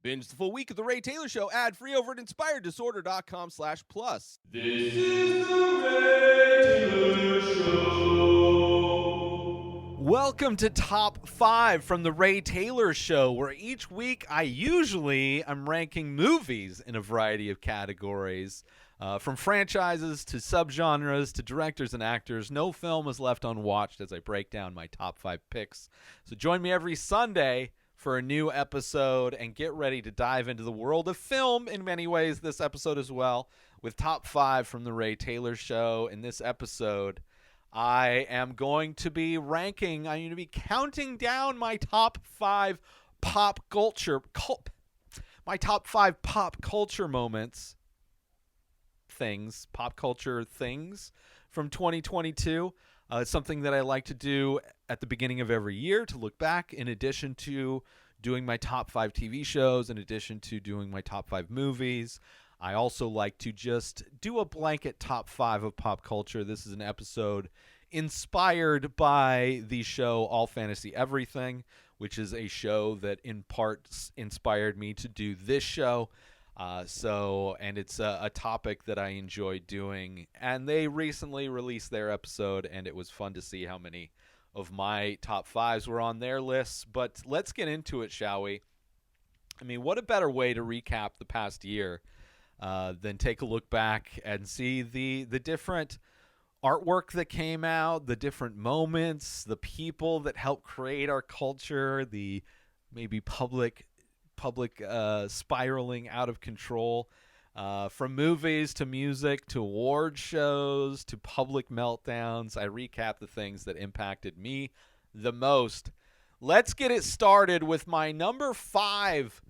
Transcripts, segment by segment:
Binge the full week of The Ray Taylor Show ad-free over at inspireddisorder.com/plus. This is The Ray Taylor Show. Welcome to Top 5 from The Ray Taylor Show, where each week I'm ranking movies in a variety of categories. From franchises to subgenres to directors and actors, no film is left unwatched as I break down my top 5 picks. So join me every Sunday for a new episode and get ready to dive into the world of film in many ways this episode as well with Top 5 from The Ray Taylor Show. In this episode, I am going to be counting down my top 5 pop culture moments, pop culture things from 2022. It's something that I like to do at the beginning of every year to look back, in addition to doing my top 5 TV shows, in addition to doing my top 5 movies. I also like to just do a blanket top 5 of pop culture. This is an episode inspired by the show All Fantasy Everything, which is a show that in part inspired me to do this show. And it's a topic that I enjoy doing, and they recently released their episode, and it was fun to see how many of my top 5s were on their lists. But let's get into it, shall we? I mean, what a better way to recap the past year than take a look back and see the different artwork that came out, the different moments, the people that helped create our culture, the maybe public spiraling out of control, from movies to music to award shows to public meltdowns. I recap the things that impacted me the most. Let's get it started with my number 5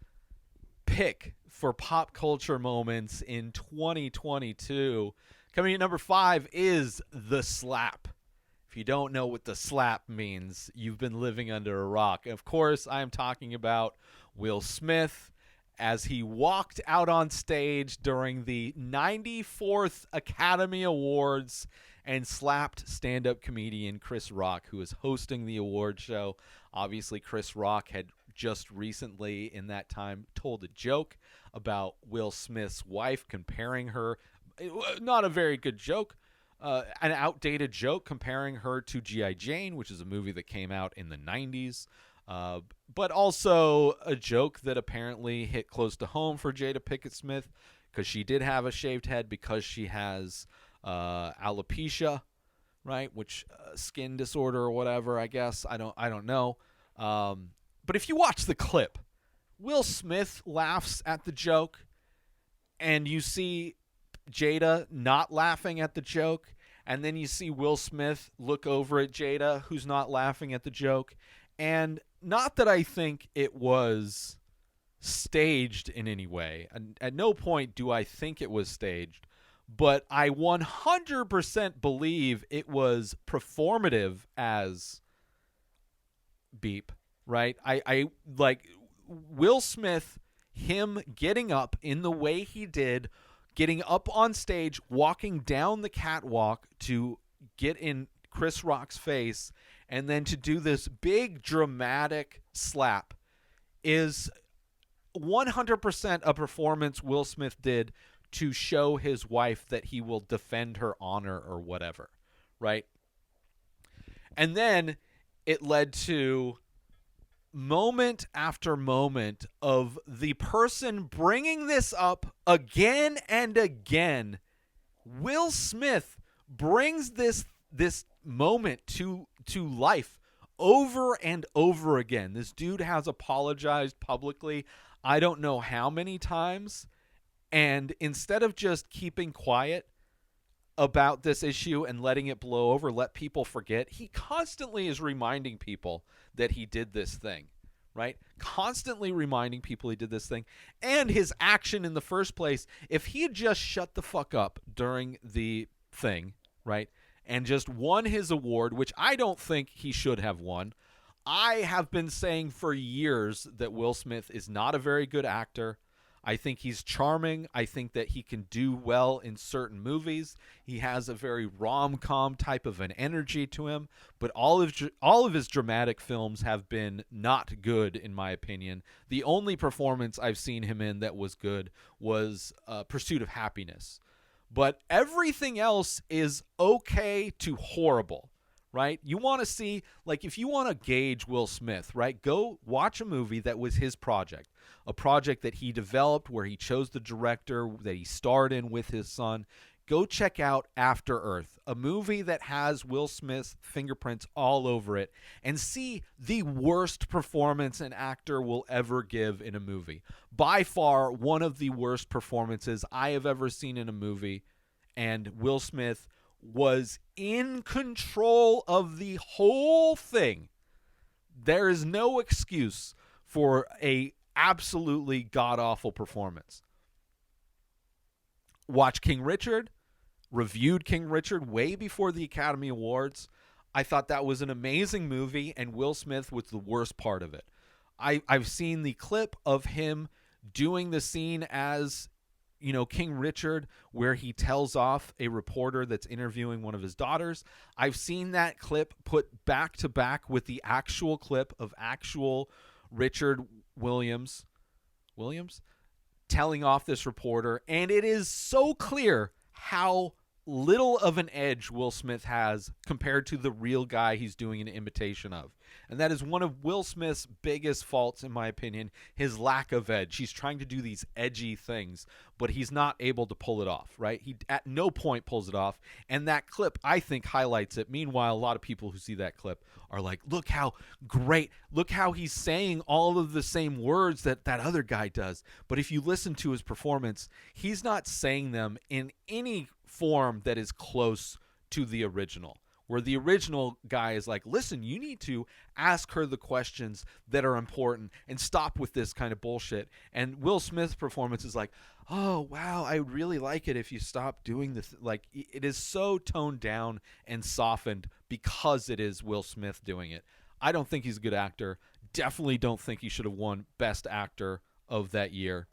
pick for pop culture moments in 2022. Coming in at number 5 is The Slap. If you don't know what The Slap means, you've been living under a rock. Of course, I am talking about Will Smith as he walked out on stage during the 94th Academy Awards and slapped stand-up comedian Chris Rock, who was hosting the award show. Obviously, Chris Rock had just recently in that time told a joke about Will Smith's wife, comparing her, not a very good joke, an outdated joke, comparing her to G.I. Jane, which is a movie that came out in the 90s. But also a joke that apparently hit close to home for Jada Pinkett Smith, because she did have a shaved head because she has alopecia, right? Which skin disorder or whatever, I guess. I don't know. But if you watch the clip, Will Smith laughs at the joke, and you see Jada not laughing at the joke, and then you see Will Smith look over at Jada, who's not laughing at the joke. And not that I think it was staged in any way. At no point do I think it was staged, but I 100% believe it was performative as beep, right? I like Will Smith, him getting up in the way he did, getting up on stage, walking down the catwalk to get in Chris Rock's face, and then to do this big dramatic slap is 100% a performance Will Smith did to show his wife that he will defend her honor or whatever, right? And then it led to moment after moment of the person bringing this up again and again. Will Smith brings this moment to life over and over again. This dude has apologized publicly, I don't know how many times, and instead of just keeping quiet about this issue and letting it blow over, let people forget, he constantly is reminding people that he did this thing, right? Constantly reminding people he did this thing. And his action in the first place, if he had just shut the fuck up during the thing, right, and just won his award, which I don't think he should have won. I have been saying for years that Will Smith is not a very good actor. I think he's charming. I think that he can do well in certain movies. He has a very rom-com type of an energy to him, but all of his dramatic films have been not good in my opinion. The only performance I've seen him in that was good was Pursuit of Happiness. But everything else is okay to horrible, right? You want to see, like, if you want to gauge Will Smith, right, go watch a movie that was his project, a project that he developed where he chose the director that he starred in with his son. Go check out After Earth, a movie that has Will Smith's fingerprints all over it, and see the worst performance an actor will ever give in a movie. By far, one of the worst performances I have ever seen in a movie, and Will Smith was in control of the whole thing. There is no excuse for a absolutely god-awful performance. Watch King Richard, reviewed King Richard way before the Academy Awards. I thought that was an amazing movie, and Will Smith was the worst part of it. I've seen the clip of him doing the scene as, you know, King Richard, where he tells off a reporter that's interviewing one of his daughters. I've seen that clip put back to back with the actual clip of actual Richard Williams telling off this reporter, and it is so clear how little of an edge Will Smith has compared to the real guy he's doing an imitation of. And that is one of Will Smith's biggest faults, in my opinion, his lack of edge. He's trying to do these edgy things, but he's not able to pull it off, right? He at no point pulls it off, and that clip, I think, highlights it. Meanwhile, a lot of people who see that clip are like, look how great, look how he's saying all of the same words that that other guy does. But if you listen to his performance, he's not saying them in any form that is close to the original, where the original guy is like, listen, you need to ask her the questions that are important and stop with this kind of bullshit. And Will Smith's performance is like, oh, wow, I really like it if you stop doing this. Like, it is so toned down and softened because it is Will Smith doing it. I don't think he's a good actor. Definitely don't think he should have won Best Actor of that year.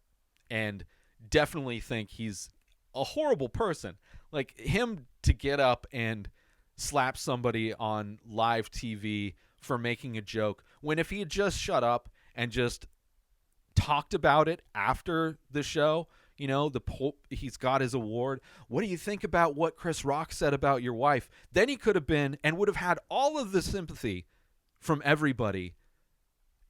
And definitely think he's a horrible person. Like, him to get up and slap somebody on live TV for making a joke, when if he had just shut up and just talked about it after the show, you know, he's got his award. What do you think about what Chris Rock said about your wife? Then he could have been and would have had all of the sympathy from everybody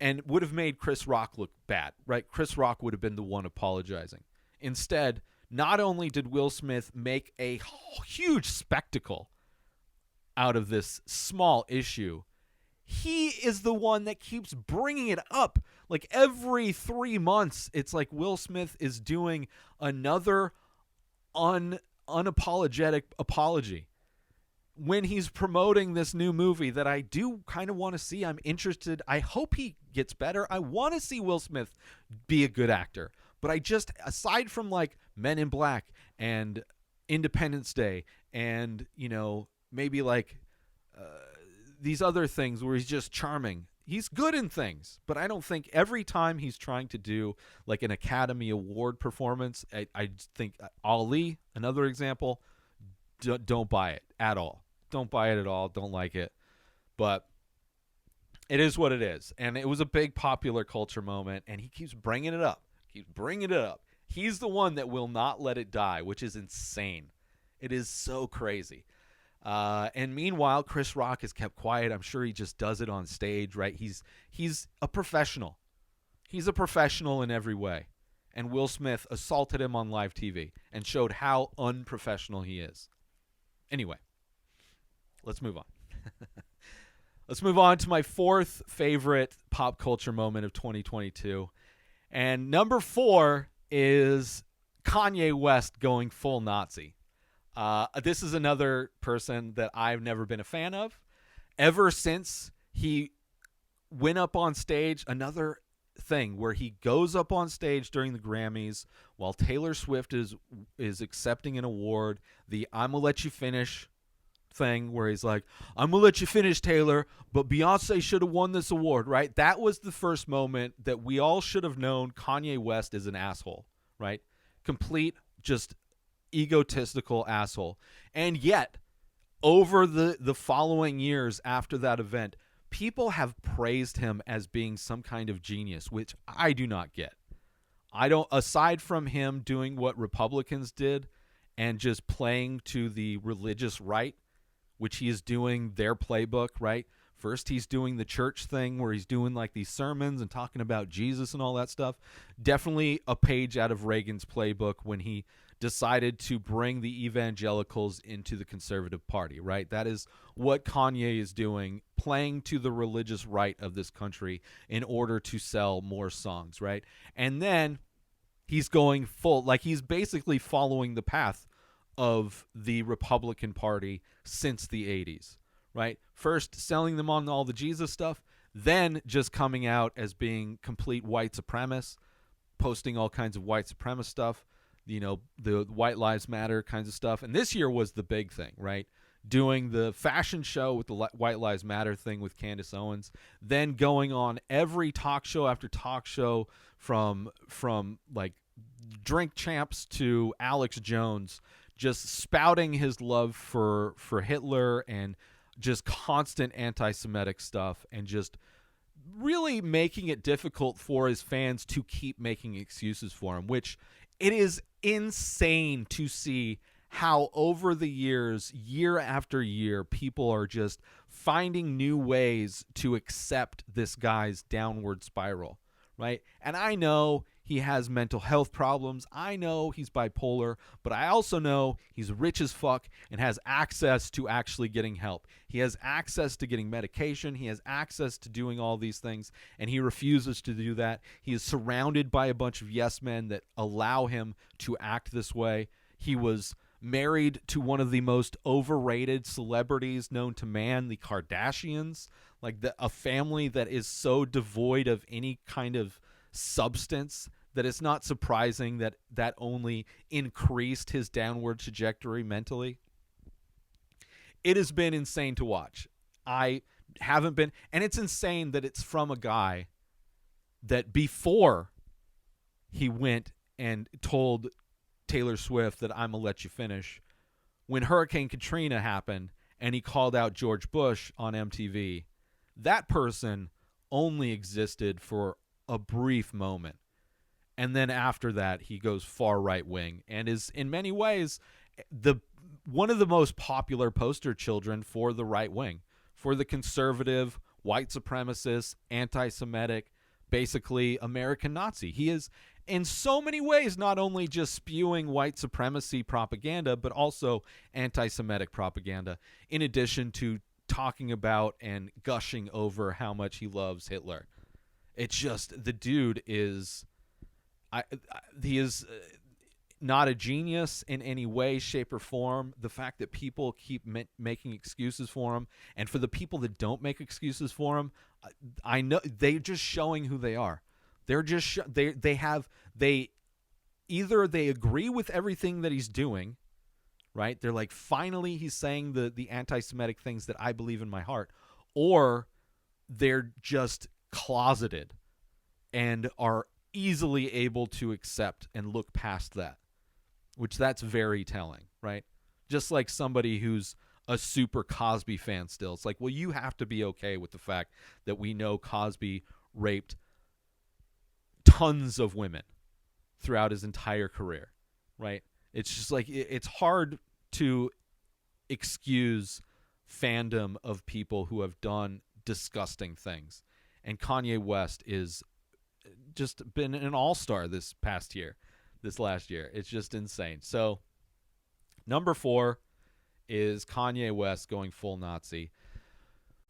and would have made Chris Rock look bad, right? Chris Rock would have been the one apologizing. Instead, not only did Will Smith make a huge spectacle out of this small issue, he is the one that keeps bringing it up. Like, every 3 months, it's like Will Smith is doing another unapologetic apology. When he's promoting this new movie that I do kind of want to see, I'm interested. I hope he gets better. I want to see Will Smith be a good actor. But I just, aside from like Men in Black and Independence Day and, you know, maybe like these other things where he's just charming, he's good in things. But I don't think every time he's trying to do like an Academy Award performance, I think Ali, another example, don't buy it at all. Don't buy it at all. Don't like it. But it is what it is. And it was a big popular culture moment, and he keeps bringing it up. He's the one that will not let it die, which is insane. It is so crazy. And meanwhile, Chris Rock has kept quiet. I'm sure he just does it on stage, right? He's a professional. He's a professional in every way. And Will Smith assaulted him on live TV and showed how unprofessional he is. Anyway, let's move on. Let's move on to my fourth favorite pop culture moment of 2022. And number 4 is Kanye West going full Nazi. This is another person that I've never been a fan of. Ever since he went up on stage, another thing where he goes up on stage during the Grammys while Taylor Swift is accepting an award, the I'm gonna let you finish thing where he's like, I'm gonna let you finish, Taylor, but Beyonce should have won this award, right? That was the first moment that we all should have known Kanye West is an asshole. right? Complete, just egotistical asshole. And yet, over the following years after that event, people have praised him as being some kind of genius, which I do not get. I don't, aside from him doing what Republicans did and just playing to the religious right, which he is doing their playbook, right? First, he's doing the church thing where he's doing like these sermons and talking about Jesus and all that stuff. Definitely a page out of Reagan's playbook when he decided to bring the evangelicals into the conservative party, right? That is what Kanye is doing, playing to the religious right of this country in order to sell more songs, right? And then he's going full, like he's basically following the path of the Republican Party since the 80s, right? First selling them on all the Jesus stuff, then just coming out as being complete white supremacists, posting all kinds of white supremacist stuff, you know, the White Lives Matter kinds of stuff. And this year was the big thing, right? Doing the fashion show with the White Lives Matter thing with Candace Owens, then going on every talk show after talk show from like Drink Champs to Alex Jones, just spouting his love for Hitler and just constant anti-Semitic stuff, and just really making it difficult for his fans to keep making excuses for him, which it is insane to see how over the years, year after year, people are just finding new ways to accept this guy's downward spiral, right? And I know he has mental health problems. I know he's bipolar, but I also know he's rich as fuck and has access to actually getting help. He has access to getting medication. He has access to doing all these things, and he refuses to do that. He is surrounded by a bunch of yes men that allow him to act this way. He was married to one of the most overrated celebrities known to man, the Kardashians, like a family that is so devoid of any kind of substance that it's not surprising that that only increased his downward trajectory mentally. It has been insane to watch. I haven't been, and it's insane that it's from a guy that before he went and told Taylor Swift that I'm gonna let you finish, when Hurricane Katrina happened and he called out George Bush on MTV, that person only existed for a brief moment. And then after that, he goes far right wing and is in many ways one of the most popular poster children for the right wing, for the conservative, white supremacist, anti-Semitic, basically American Nazi. He is in so many ways not only just spewing white supremacy propaganda, but also anti-Semitic propaganda, in addition to talking about and gushing over how much he loves Hitler. It's just, the dude is, he is not a genius in any way, shape, or form. The fact that people keep making excuses for him, and for the people that don't make excuses for him, I know they're just showing who they are. They're just they either they agree with everything that he's doing, right? They're like, finally he's saying the anti-Semitic things that I believe in my heart, or they're just closeted and are easily able to accept and look past that, which that's very telling, right? Just like somebody who's a super Cosby fan still. It's like, well, you have to be okay with the fact that we know Cosby raped tons of women throughout his entire career, right? It's just like, it's hard to excuse fandom of people who have done disgusting things. And Kanye West is just been an all-star this last year. It's just insane. So, number 4 is Kanye West going full Nazi.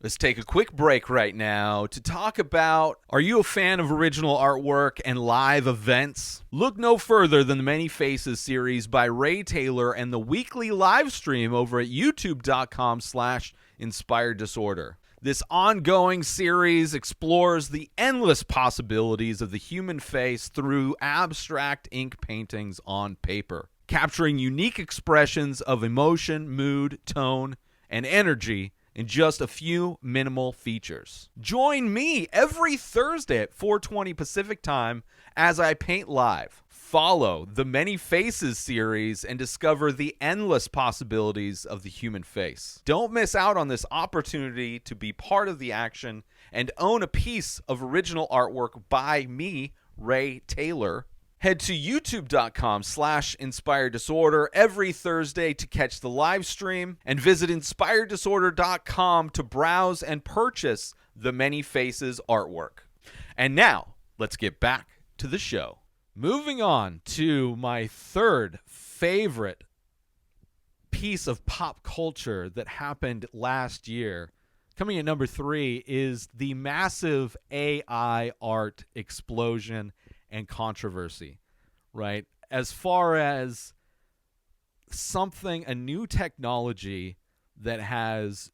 Let's take a quick break right now to talk about, are you a fan of original artwork and live events? Look no further than the Many Faces series by Ray Taylor and the weekly live stream over at youtube.com/inspired disorder. This ongoing series explores the endless possibilities of the human face through abstract ink paintings on paper, capturing unique expressions of emotion, mood, tone, and energy in just a few minimal features. Join me every Thursday at 4:20 Pacific Time as I paint live. Follow the Many Faces series and discover the endless possibilities of the human face. Don't miss out on this opportunity to be part of the action and own a piece of original artwork by me, Ray Taylor. Head to youtube.com/inspireddisorder every Thursday to catch the live stream, and visit inspireddisorder.com to browse and purchase the Many Faces artwork. And now, let's get back to the show. Moving on to my third favorite piece of pop culture that happened last year. Coming at number 3 is the massive AI art explosion and controversy, right? As far as a new technology that has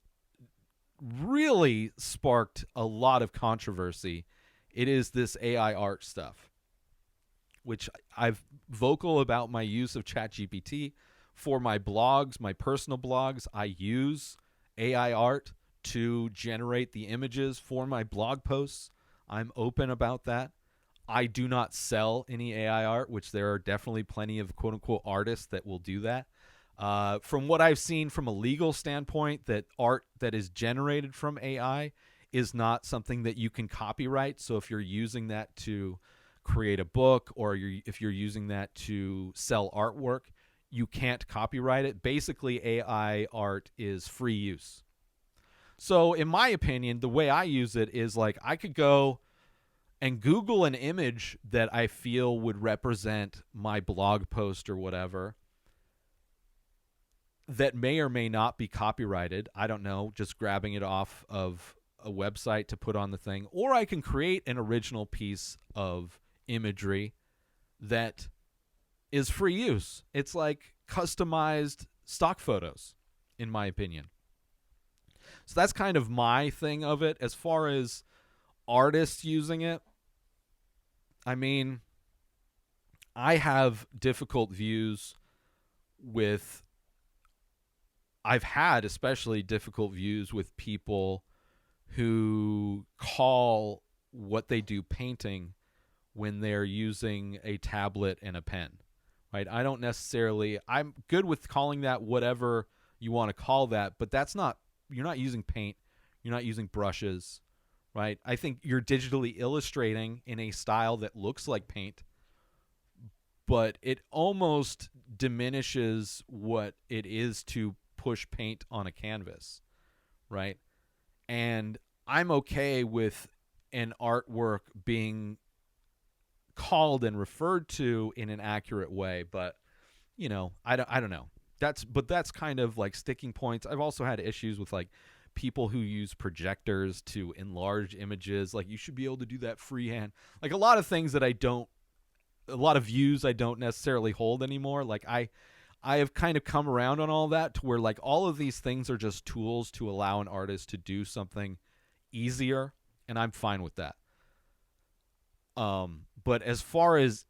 really sparked a lot of controversy, it is this AI art stuff, which I've vocal about my use of ChatGPT. For my blogs, my personal blogs, I use AI art to generate the images for my blog posts. I'm open about that. I do not sell any AI art, which there are definitely plenty of quote-unquote artists that will do that. From what I've seen from a legal standpoint, that art that is generated from AI is not something that you can copyright. So if you're using that to create a book, or if you're using that to sell artwork, you can't copyright it. Basically, AI art is free use. So in my opinion, the way I use it is like I could go and Google an image that I feel would represent my blog post or whatever that may or may not be copyrighted. I don't know, just grabbing it off of a website to put on the thing. Or I can create an original piece of imagery that is free use. It's like customized stock photos, in my opinion. So that's kind of my thing of it. As far as artists using it, I mean, I have difficult views with, I've had especially difficult views with people who call what they do painting when they're using a tablet and a pen, right? I don't necessarily, I'm good with calling that whatever you want to call that, but that's not, you're not using paint, you're not using brushes, right? I think you're digitally illustrating in a style that looks like paint, but it almost diminishes what it is to push paint on a canvas, right? And I'm okay with an artwork being called and referred to in an accurate way, but you know, I don't know. That's kind of like sticking points. I've also had issues with like people who use projectors to enlarge images. Like, you should be able to do that freehand. Like, a lot of things that a lot of views I don't necessarily hold anymore. Like, I have kind of come around on all that to where like all of these things are just tools to allow an artist to do something easier, and I'm fine with that. But as far as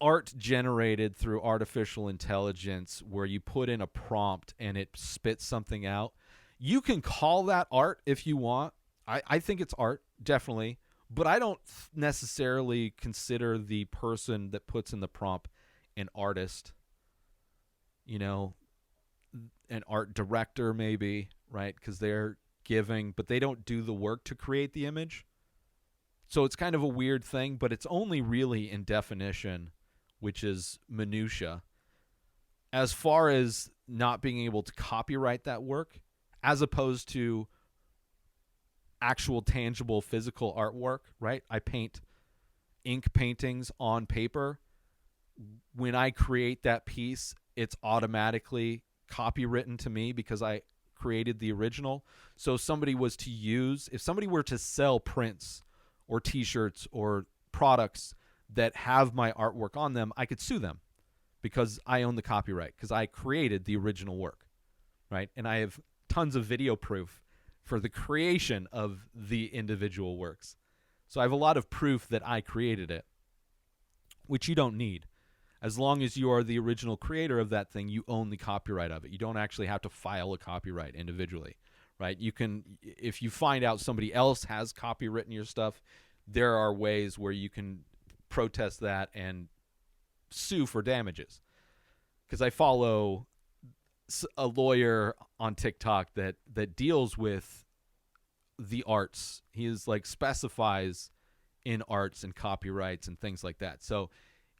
art generated through artificial intelligence, where you put in a prompt and it spits something out, you can call that art if you want. I think it's art, definitely, but I don't necessarily consider the person that puts in the prompt an artist. You know, an art director maybe, right? Because they're giving, but they don't do the work to create the image. So it's kind of a weird thing, but it's only really in definition, which is minutia. As far as not being able to copyright that work, as opposed to actual tangible physical artwork, right? I paint ink paintings on paper. When I create that piece, it's automatically copywritten to me because I created the original. So if somebody were to sell prints or t-shirts or products that have my artwork on them, I could sue them because I own the copyright, because I created the original work, right? And I have tons of video proof for the creation of the individual works. So I have a lot of proof that I created it, which you don't need. As long as you are the original creator of that thing, you own the copyright of it. You don't actually have to file a copyright individually, right? You can, if you find out somebody else has copywritten your stuff, there are ways where you can protest that and sue for damages. Because I follow a lawyer on TikTok that deals with the arts. He is like specifies in arts and copyrights and things like that. So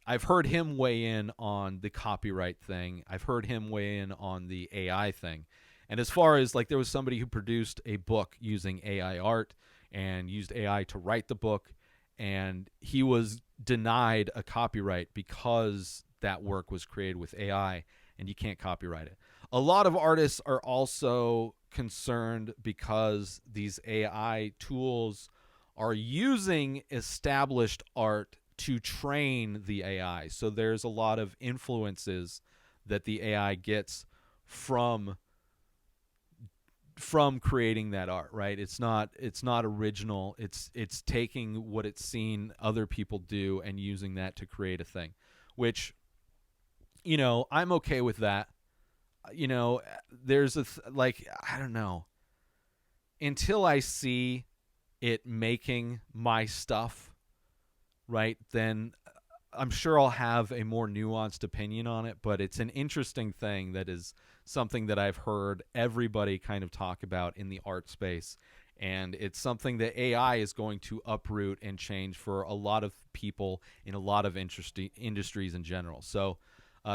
I've heard him weigh in on the copyright thing. I've heard him weigh in on the AI thing. And as far as like, there was somebody who produced a book using AI art and used AI to write the book, and he was denied a copyright because that work was created with AI and you can't copyright it. A lot of artists are also concerned because these AI tools are using established art to train the AI. So there's a lot of influences that the AI gets from creating that art, right? It's not original. It's taking what it's seen other people do and using that to create a thing, which, you know, I'm okay with that. You know, there's like, I don't know, until I see it making my stuff, right, then I'm sure I'll have a more nuanced opinion on it. But it's an interesting thing that is something that I've heard everybody kind of talk about in the art space. And it's something that AI is going to uproot and change for a lot of people in a lot of industries in general. So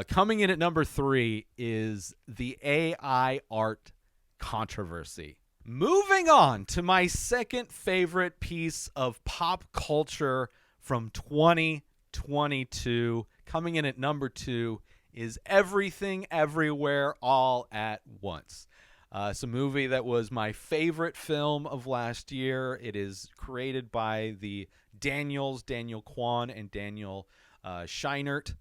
coming in at number 3 is the AI art controversy. Moving on to my second favorite piece of pop culture from 2022. Coming in at number 2 is Everything Everywhere All at Once. It's a movie that was my favorite film of last year. It is created by the Daniel Kwan and Daniel Scheinert,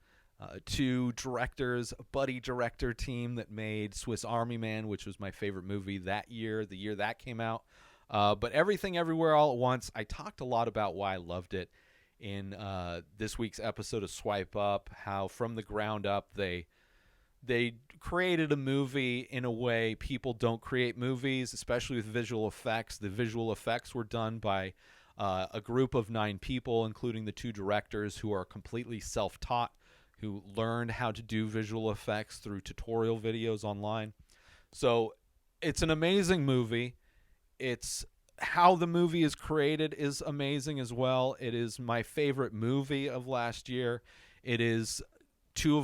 two directors, a buddy director team that made Swiss Army Man, which was my favorite movie that year, the year that came out. But Everything Everywhere All at Once, I talked a lot about why I loved it in this week's episode of Swipe Up, how from the ground up they created a movie in a way people don't create movies, especially with visual effects. The visual effects were done by a group of 9 people, including the 2 directors who are completely self-taught, who learned how to do visual effects through tutorial videos online. So it's an amazing movie. It's how the movie is created is amazing as well. It is my favorite movie of last year. It is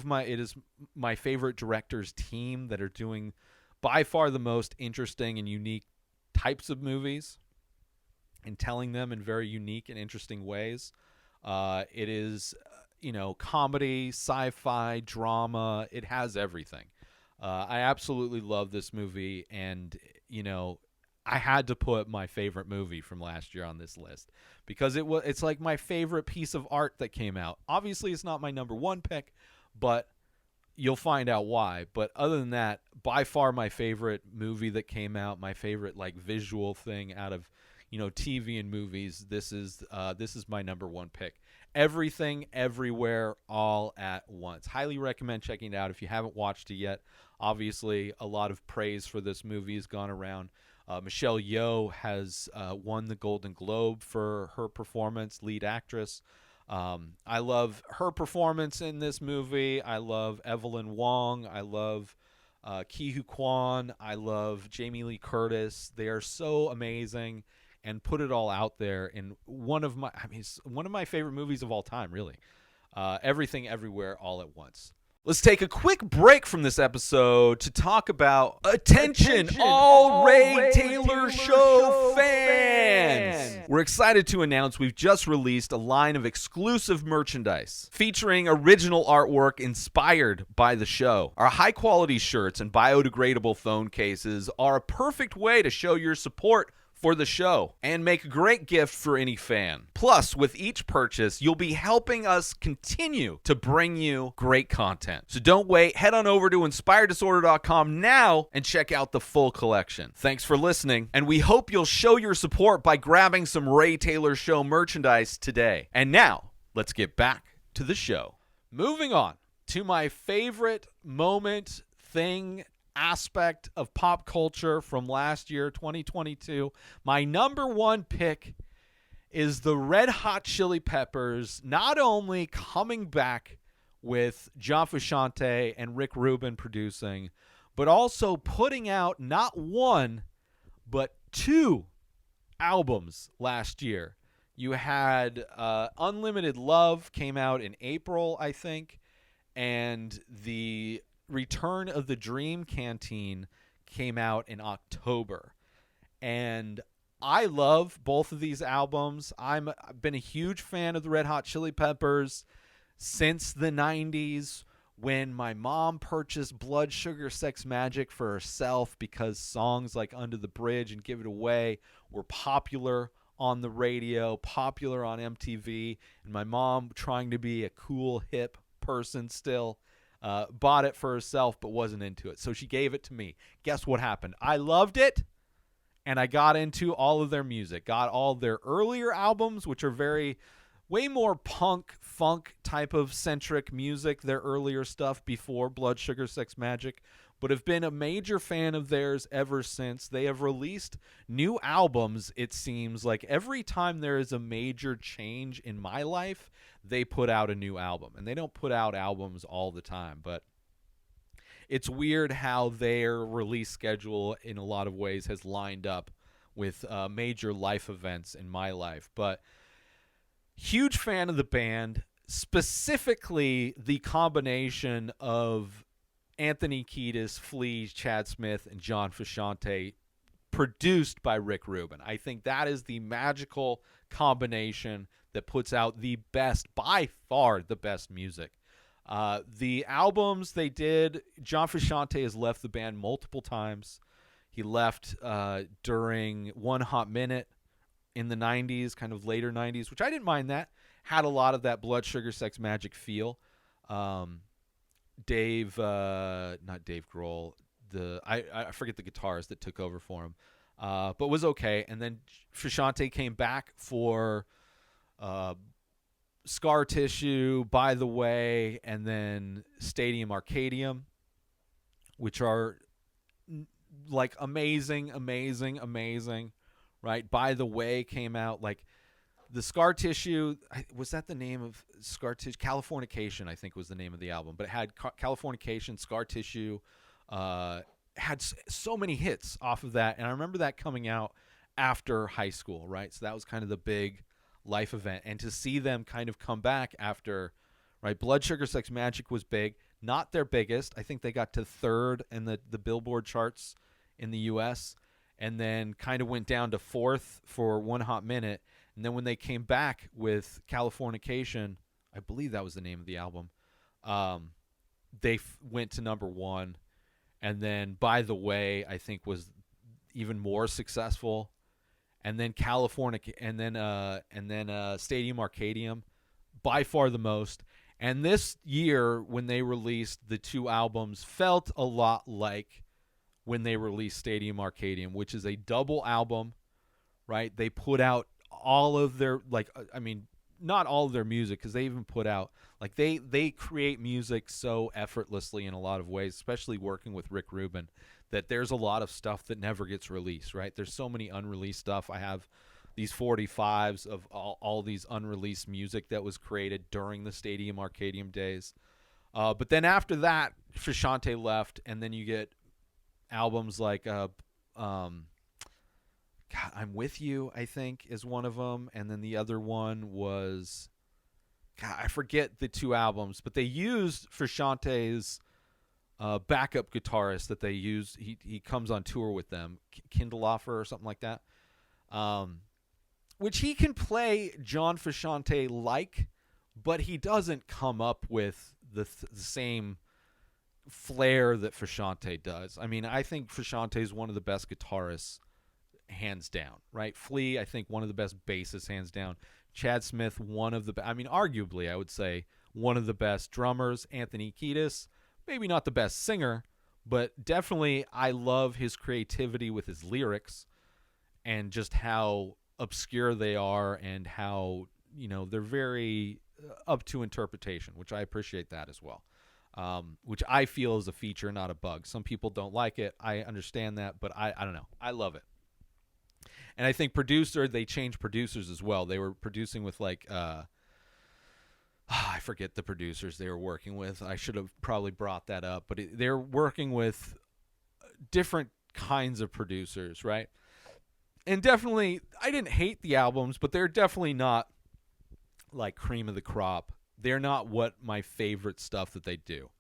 my favorite directors team that are doing by far the most interesting and unique types of movies and telling them in very unique and interesting ways. It is, comedy, sci-fi, drama. It has everything. I absolutely love this movie, and, I had to put my favorite movie from last year on this list because it's like my favorite piece of art that came out. Obviously, it's not my number 1 pick, but you'll find out why. But other than that, by far my favorite movie that came out, my favorite like visual thing out of TV and movies. This is my number 1 pick. Everything Everywhere All at Once. Highly recommend checking it out if you haven't watched it yet. Obviously, a lot of praise for this movie has gone around. Michelle Yeoh has won the Golden Globe for her performance, lead actress. I love her performance in this movie. I love Evelyn Wong. I love Ki-Hu Kwan. I love Jamie Lee Curtis. They are so amazing and put it all out there in one of my favorite movies of all time, really. Everything Everywhere All at Once. Let's take a quick break from this episode to talk about Attention all Ray Taylor Show fans! We're excited to announce we've just released a line of exclusive merchandise featuring original artwork inspired by the show. Our high-quality shirts and biodegradable phone cases are a perfect way to show your support for the show and make a great gift for any fan. Plus, with each purchase, you'll be helping us continue to bring you great content. So don't wait. Head on over to inspireddisorder.com now and check out the full collection. Thanks for listening, and we hope you'll show your support by grabbing some Ray Taylor Show merchandise today. And now, let's get back to the show. Moving on to my favorite moment, thing, aspect of pop culture from last year, 2022. My number one pick is the Red Hot Chili Peppers not only coming back with John Frusciante and Rick Rubin producing, but also putting out not one, but two albums last year. You had Unlimited Love came out in April, I think, and the Return of the Dream Canteen came out in October. And I love both of these albums. I've been a huge fan of the Red Hot Chili Peppers since the 90s when my mom purchased Blood Sugar Sex Magic for herself because songs like Under the Bridge and Give It Away were popular on the radio, popular on MTV, and my mom, trying to be a cool, hip person still, bought it for herself but wasn't into it. So she gave it to me. Guess what happened? I loved it, and I got into all of their music. Got all their earlier albums, which are way more punk, funk type of centric music, their earlier stuff before Blood Sugar Sex Magic, but have been a major fan of theirs ever since. They have released new albums, it seems like every time there is a major change in my life, they put out a new album. And they don't put out albums all the time, but it's weird how their release schedule in a lot of ways has lined up with major life events in my life. But huge fan of the band, specifically the combination of Anthony Kiedis, Flea, Chad Smith, and John Frusciante, produced by Rick Rubin. I think that is the magical combination that puts out the best, by far the best music. The albums they did, John Frusciante has left the band multiple times. He left during One Hot Minute in the 90s, kind of later 90s, which I didn't mind that. Had a lot of that Blood Sugar Sex Magic feel. Not Dave Grohl. I forget the guitarist that took over for him, but was okay. And then Frusciante came back for Scar Tissue, By the Way, and then Stadium Arcadium, which are like amazing, right? By the Way came out like the Scar Tissue. Was that the name of Scar Tissue? Californication, I think, was the name of the album. But it had Californication, Scar Tissue, had so many hits off of that. And I remember that coming out after high school, right? So that was kind of the big life event. And to see them kind of come back after, right? Blood Sugar Sex Magic was big. Not their biggest. I think they got to third in the Billboard charts in the U.S. and then kind of went down to fourth for One Hot Minute. And then when they came back with Californication, I believe that was the name of the album, they went to number one. And then By the Way, I think, was even more successful. And then Stadium Arcadium, by far the most. And this year, when they released the two albums, felt a lot like when they released Stadium Arcadium, which is a double album, right? They put out all of their, not all of their music, because they even put out, they create music so effortlessly in a lot of ways, especially working with Rick Rubin, that there's a lot of stuff that never gets released, right? There's so many unreleased stuff. I have these 45s of all these unreleased music that was created during the Stadium Arcadium days. But then after that, Frusciante left, and then you get albums like I'm With You, I think, is one of them. And then the other one was, I forget the two albums, but they used Frusciante's backup guitarist that they used. He comes on tour with them, Kindelhofer or something like that, which he can play John Frusciante like, but he doesn't come up with the same flair that Frusciante does. I mean, I think Frusciante is one of the best guitarists, hands down, right? Flea, I think, one of the best bassists, hands down. Chad Smith, arguably, I would say, one of the best drummers. Anthony Kiedis, maybe not the best singer, but definitely I love his creativity with his lyrics and just how obscure they are and how, they're very up to interpretation, which I appreciate that as well. which I feel is a feature, not a bug. Some people don't like it. I understand that, but I don't know. I love it. And I think they changed producers as well. They were producing with like I forget the producers they were working with. I should have probably brought that up, but they're working with different kinds of producers, right? And definitely, I didn't hate the albums, but they're definitely not like cream of the crop. They're not what my favorite stuff that they do.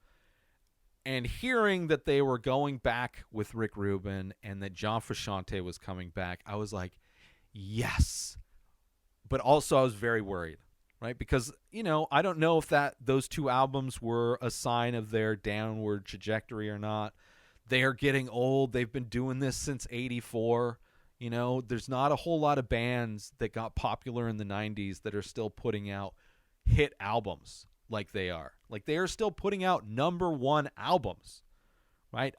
And hearing that they were going back with Rick Rubin and that John Frusciante was coming back, I was like, yes. But also I was very worried, right? Because, I don't know if those two albums were a sign of their downward trajectory or not. They are getting old. They've been doing this since 84. There's not a whole lot of bands that got popular in the 90s that are still putting out hit albums like they are. Like they are still putting out number one albums, right?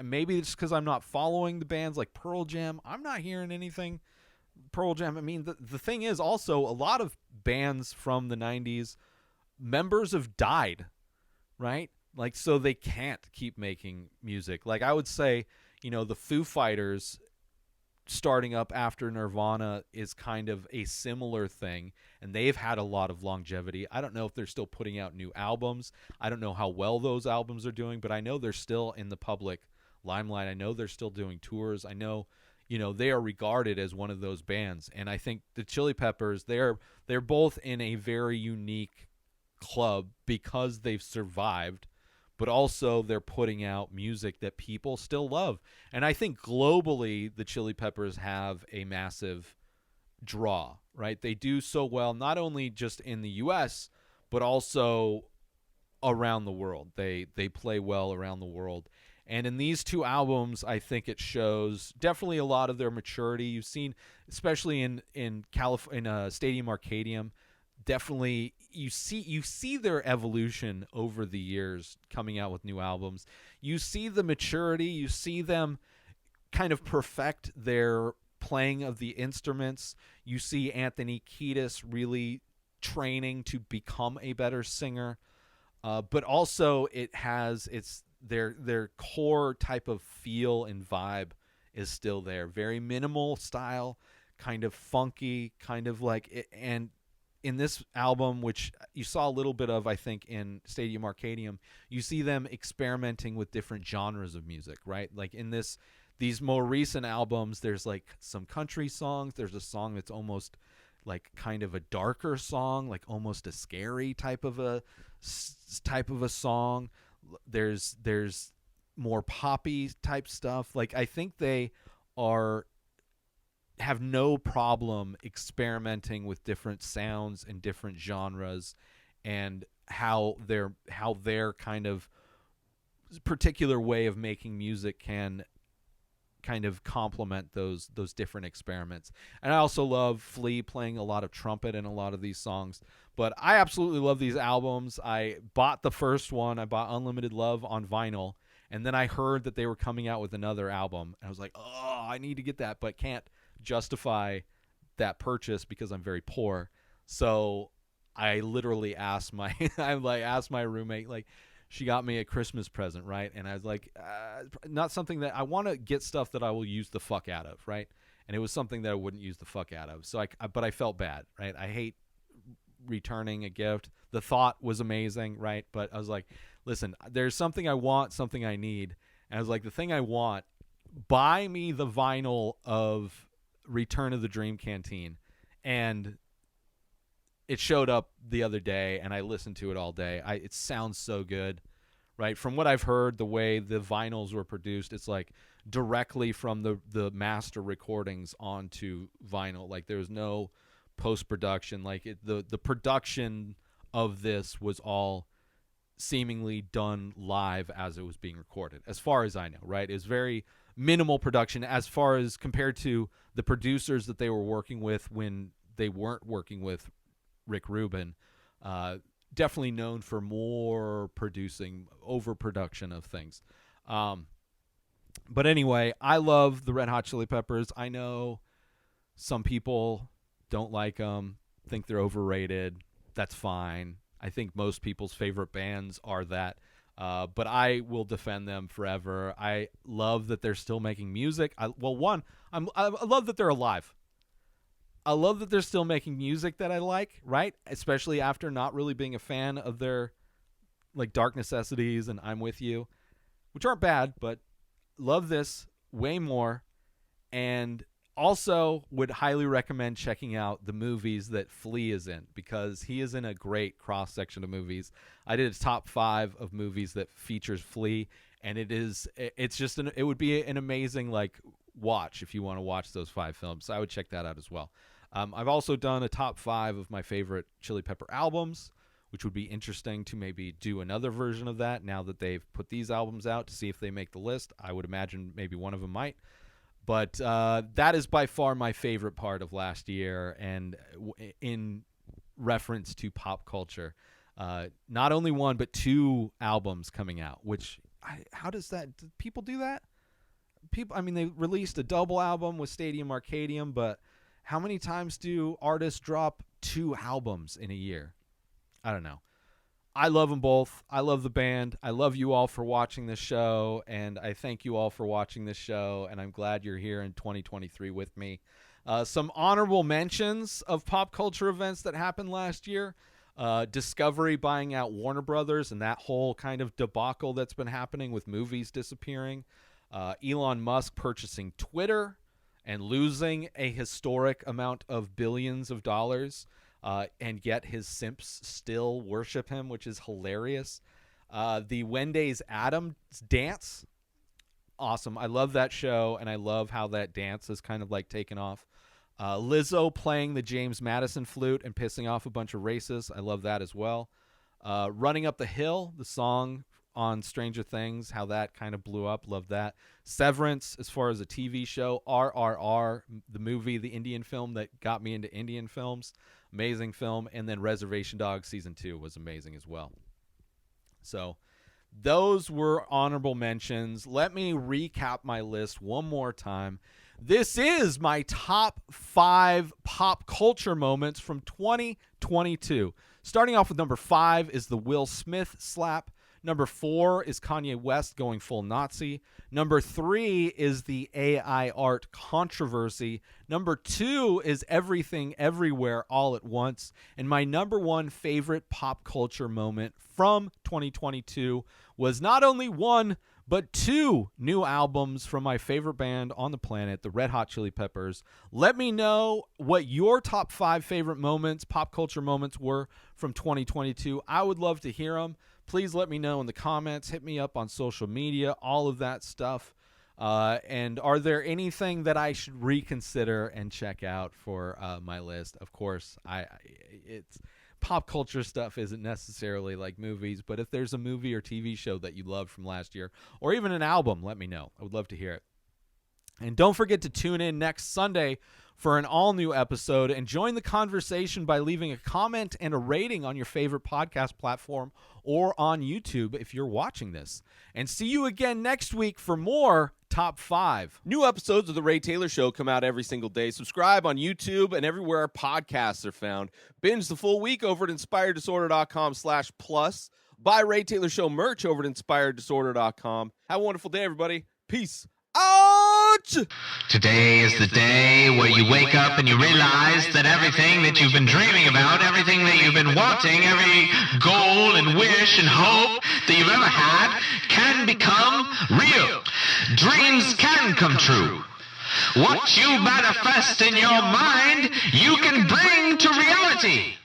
Maybe it's because I'm not following the bands like Pearl Jam. I'm not hearing anything Pearl Jam. I mean, the thing is also a lot of bands from the 90s, members have died, right? Like, so they can't keep making music. Like I would say, the Foo Fighters starting up after Nirvana is kind of a similar thing, and they've had a lot of longevity. I don't know if they're still putting out new albums. I don't know how well those albums are doing, but I know they're still in the public limelight. I know they're still doing tours. I know, they are regarded as one of those bands. And I think the Chili Peppers, they're both in a very unique club because they've survived, but also they're putting out music that people still love. And I think globally, the Chili Peppers have a massive draw, right? They do so well, not only just in the U.S., but also around the world. They play well around the world. And in these two albums, I think it shows definitely a lot of their maturity. You've seen, especially in Stadium Arcadium, definitely you see their evolution over the years, coming out with new albums. You see the maturity. You see them kind of perfect their playing of the instruments. You see Anthony Kiedis really training to become a better singer. But also it's their core type of feel and vibe is still there. Very minimal style, kind of funky, kind of like it. And in this album, which you saw a little bit of, I think, in Stadium Arcadium, you see them experimenting with different genres of music, right? Like in these more recent albums, there's like some country songs. There's a song that's almost like kind of a darker song, like almost a scary type of a song. There's more poppy type stuff. Like I think they have no problem experimenting with different sounds and different genres, and how their kind of particular way of making music can kind of complement those different experiments. And I also love Flea playing a lot of trumpet in a lot of these songs. But I absolutely love these albums. I bought the first one. I bought Unlimited Love on vinyl, and then I heard that they were coming out with another album, and I was like, oh, I need to get that, but can't justify that purchase because I'm very poor. So I literally asked my asked my roommate, like, she got me a Christmas present, right? And I was like, not something that I want to get, stuff that I will use the fuck out of, right? And it was something that I wouldn't use the fuck out of. So but I felt bad, right? I hate returning a gift. The thought was amazing, right? But I was like, listen, there's something I want, something I need. And I was like, the thing I want, buy me the vinyl of Return of the Dream Canteen. And it showed up the other day, and I listened to it all day. It sounds so good, right? From what I've heard, the way the vinyls were produced, it's like directly from the master recordings onto vinyl. Like there's no post-production. Like the production of this was all seemingly done live as it was being recorded, as far as I know, right? It's very minimal production as far as compared to the producers that they were working with when they weren't working with Rick Rubin. Definitely known for more producing, overproduction of things. But anyway, I love the Red Hot Chili Peppers. I know some people don't like them, think they're overrated. That's fine. I think most people's favorite bands are that But I will defend them forever. I love that they're still making music. I love that they're alive. I love that they're still making music that I like, right? Especially after not really being a fan of their like Dark Necessities and I'm With You, which aren't bad, but love this way more. And also would highly recommend checking out the movies that Flea is in, because he is in a great cross-section of movies. I did a top 5 of movies that features Flea, and it would be an amazing like watch if you want to watch those 5 films. So I would check that out as well. I've also done a top 5 of my favorite Chili Pepper albums, which would be interesting to maybe do another version of that now that they've put these albums out, to see if they make the list. I would imagine maybe one of them might. But that is by far my favorite part of last year, and in reference to pop culture. Not only 1, but 2 albums coming out, which, how does that, do people do that? They released a double album with Stadium Arcadium, but how many times do artists drop 2 albums in a year? I don't know. I love them both. I love the band. I love you all for watching this show, and I thank you all for watching this show, and I'm glad you're here in 2023 with me. Some honorable mentions of pop culture events that happened last year. Discovery buying out Warner Brothers and that whole kind of debacle that's been happening with movies disappearing. Elon Musk purchasing Twitter and losing a historic amount of billions of dollars. And yet his simps still worship him, which is hilarious. The Wendy's Addams dance, awesome. I love that show, and I love how that dance is kind of like taken off. Lizzo playing the James Madison flute and pissing off a bunch of racists. I love that as well. Running Up the Hill, the song on Stranger Things, how that kind of blew up. Love that. Severance, as far as a TV show. RRR, the movie, the Indian film that got me into Indian films. Amazing film. And then Reservation Dogs Season 2 was amazing as well. So those were honorable mentions. Let me recap my list one more time. This is my top 5 pop culture moments from 2022. Starting off with number 5 is the Will Smith slap. Number 4 is Kanye West going full Nazi. Number 3 is the AI art controversy. Number 2 is Everything Everywhere All at Once. And my number 1 favorite pop culture moment from 2022 was not only 1, but 2 new albums from my favorite band on the planet, the Red Hot Chili Peppers. Let me know what your top 5 favorite moments, pop culture moments, were from 2022. I would love to hear them. Please let me know in the comments. Hit me up on social media, all of that stuff. And are there anything that I should reconsider and check out for my list? Of course, it's pop culture stuff isn't necessarily like movies, but if there's a movie or TV show that you loved from last year, or even an album, let me know. I would love to hear it. And don't forget to tune in next Sunday for an all-new episode, and join the conversation by leaving a comment and a rating on your favorite podcast platform or on YouTube if you're watching this. And see you again next week for more Top 5. New episodes of The Ray Taylor Show come out every single day. Subscribe on YouTube and everywhere our podcasts are found. Binge the full week over at InspiredDisorder.com/plus. Buy Ray Taylor Show merch over at InspiredDisorder.com. Have a wonderful day, everybody. Peace out! Today is the day where you wake up and you realize that everything that you've been dreaming about, everything that you've been wanting, every goal and wish and hope that you've ever had can become real. Dreams can come true. What you manifest in your mind, you can bring to reality.